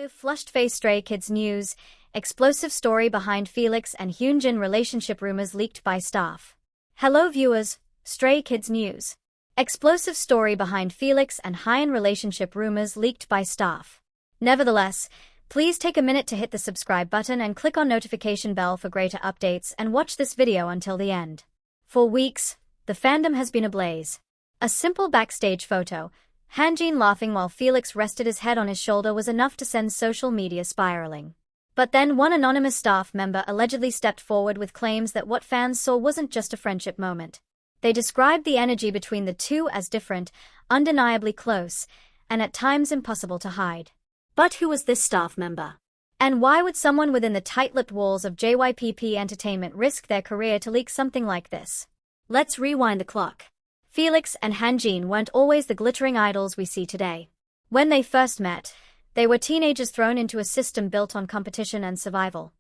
Flushed face Stray Kids news. Explosive story behind Felix and Hyunjin relationship rumors leaked by staff. Hello viewers, Stray Kids news. Explosive story behind Felix and Hyun relationship rumors leaked by staff. Nevertheless, please take a minute to hit the subscribe button and click on notification bell for greater updates and watch this video until the end. For weeks, the fandom has been ablaze. A simple backstage photo, Hyunjin laughing while Felix rested his head on his shoulder, was enough to send social media spiraling. But then one anonymous staff member allegedly stepped forward with claims that what fans saw wasn't just a friendship moment. They described the energy between the two as different, undeniably close, and at times impossible to hide. But who was this staff member? And why would someone within the tight-lipped walls of JYPP Entertainment risk their career to leak something like this? Let's rewind the clock. Felix and Hyunjin weren't always the glittering idols we see today. When they first met, they were teenagers thrown into a system built on competition and survival.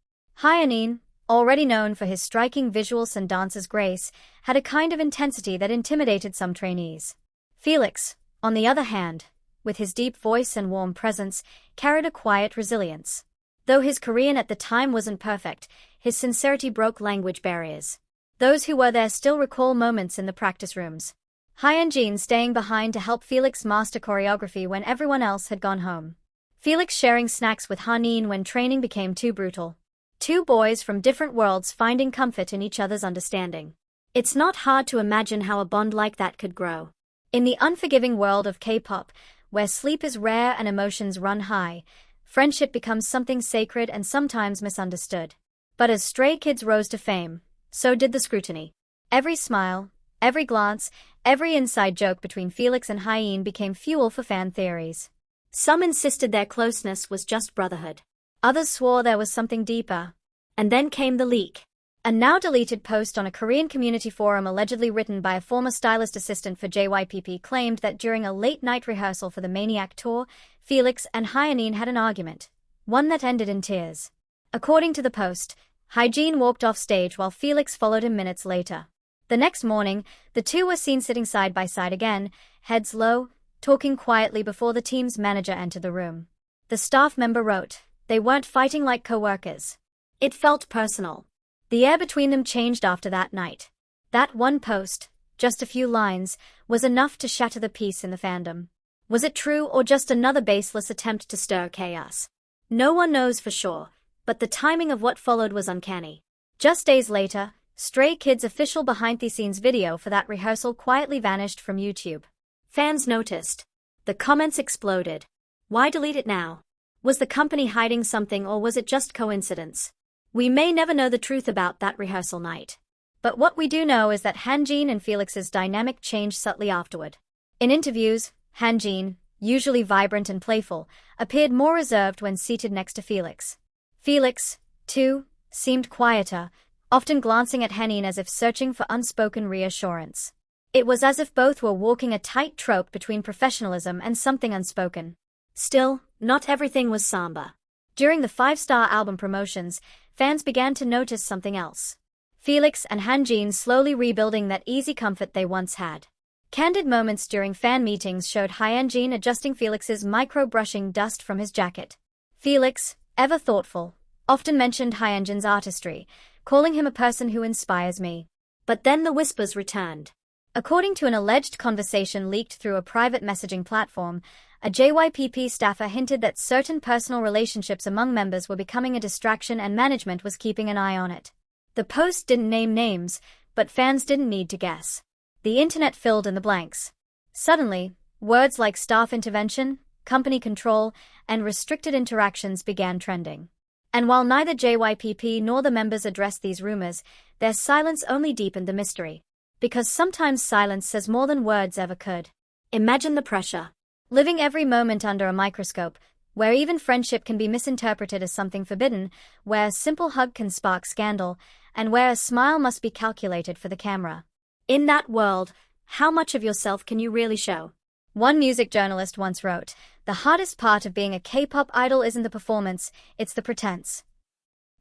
Hyunjin, already known for his striking visuals and dancer's grace, had a kind of intensity that intimidated some trainees. Felix, on the other hand, with his deep voice and warm presence, carried a quiet resilience. Though his Korean at the time wasn't perfect, his sincerity broke language barriers. Those who were there still recall moments in the practice rooms. Hyunjin staying behind to help Felix master choreography when everyone else had gone home. Felix sharing snacks with Hyunjin when training became too brutal. Two boys from different worlds finding comfort in each other's understanding. It's not hard to imagine how a bond like that could grow. In the unforgiving world of K-pop, where sleep is rare and emotions run high, friendship becomes something sacred and sometimes misunderstood. But as Stray Kids rose to fame, so did the scrutiny. Every smile, every glance, every inside joke between Felix and Hyunjin became fuel for fan theories. Some insisted their closeness was just brotherhood. Others swore there was something deeper. And then came the leak. A now-deleted post on a Korean community forum allegedly written by a former stylist assistant for JYPP claimed that during a late-night rehearsal for the Maniac tour, Felix and Hyunjin had an argument, one that ended in tears. According to the post, Hyunjin walked off stage while Felix followed him minutes later. The next morning, the two were seen sitting side by side again, heads low, talking quietly before the team's manager entered the room. The staff member wrote, "They weren't fighting like co-workers. It felt personal." The air between them changed after that night. That one post, just a few lines, was enough to shatter the peace in the fandom. Was it true or just another baseless attempt to stir chaos? No one knows for sure, but the timing of what followed was uncanny. Just days later, Stray Kids' official behind-the-scenes video for that rehearsal quietly vanished from YouTube. Fans noticed. The comments exploded. Why delete it now? Was the company hiding something or was it just coincidence? We may never know the truth about that rehearsal night. But what we do know is that Hyunjin and Felix's dynamic changed subtly afterward. In interviews, Hyunjin, usually vibrant and playful, appeared more reserved when seated next to Felix. Felix, too, seemed quieter, often glancing at Hyunjin as if searching for unspoken reassurance. It was as if both were walking a tightrope between professionalism and something unspoken. Still, not everything was somber. During the five-star album promotions, fans began to notice something else. Felix and Hyunjin slowly rebuilding that easy comfort they once had. Candid moments during fan meetings showed Hyunjin adjusting Felix's micro-brushing dust from his jacket. Felix, ever thoughtful, often mentioned Hyunjin's artistry, calling him a person who inspires me. But then the whispers returned. According to an alleged conversation leaked through a private messaging platform, a JYPP staffer hinted that certain personal relationships among members were becoming a distraction and management was keeping an eye on it. The post didn't name names, but fans didn't need to guess. The internet filled in the blanks. Suddenly, words like staff intervention, company control, and restricted interactions began trending. And while neither JYPP nor the members addressed these rumors, their silence only deepened the mystery. Because sometimes silence says more than words ever could. Imagine the pressure. Living every moment under a microscope, where even friendship can be misinterpreted as something forbidden, where a simple hug can spark scandal, and where a smile must be calculated for the camera. In that world, how much of yourself can you really show? One music journalist once wrote, "The hardest part of being a K-pop idol isn't the performance, it's the pretense."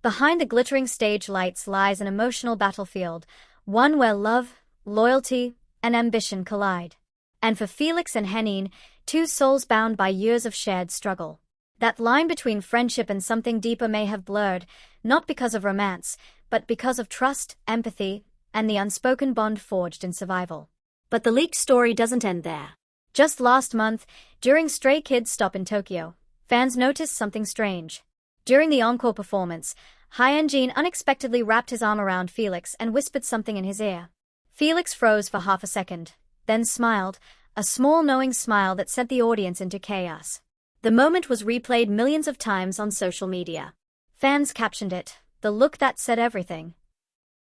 Behind the glittering stage lights lies an emotional battlefield, one where love, loyalty, and ambition collide. And for Felix and Hyunjin, two souls bound by years of shared struggle. That line between friendship and something deeper may have blurred, not because of romance, but because of trust, empathy, and the unspoken bond forged in survival. But the leaked story doesn't end there. Just last month, during Stray Kids' stop in Tokyo, fans noticed something strange. During the encore performance, Hyunjin unexpectedly wrapped his arm around Felix and whispered something in his ear. Felix froze for half a second, then smiled, a small knowing smile that sent the audience into chaos. The moment was replayed millions of times on social media. Fans captioned it, "The look that said everything."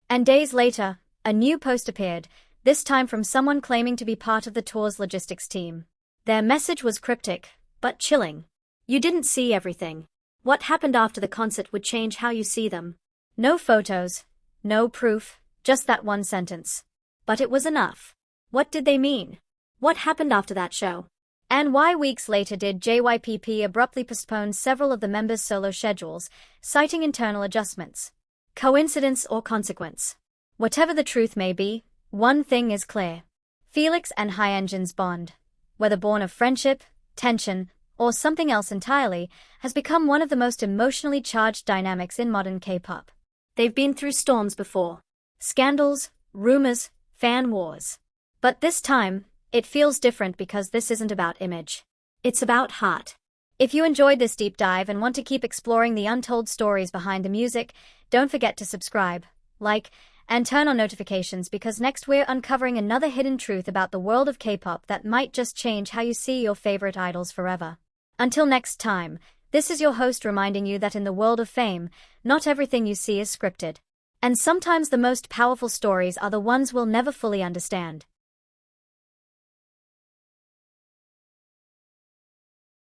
And days later, a new post appeared, this time from someone claiming to be part of the tour's logistics team. Their message was cryptic, but chilling. "You didn't see everything. What happened after the concert would change how you see them." No photos, no proof, just that one sentence. But it was enough. What did they mean? What happened after that show? And why weeks later did JYPP abruptly postpone several of the members' solo schedules, citing internal adjustments? Coincidence or consequence? Whatever the truth may be, one thing is clear. Felix and Hyunjin's bond, whether born of friendship, tension, or something else entirely, has become one of the most emotionally charged dynamics in modern K-pop. They've been through storms before. Scandals, rumors, fan wars. But this time, it feels different because this isn't about image. It's about heart. If you enjoyed this deep dive and want to keep exploring the untold stories behind the music, don't forget to subscribe, like, and turn on notifications because next we're uncovering another hidden truth about the world of K-pop that might just change how you see your favorite idols forever. Until next time, this is your host reminding you that in the world of fame, not everything you see is scripted. And sometimes the most powerful stories are the ones we'll never fully understand.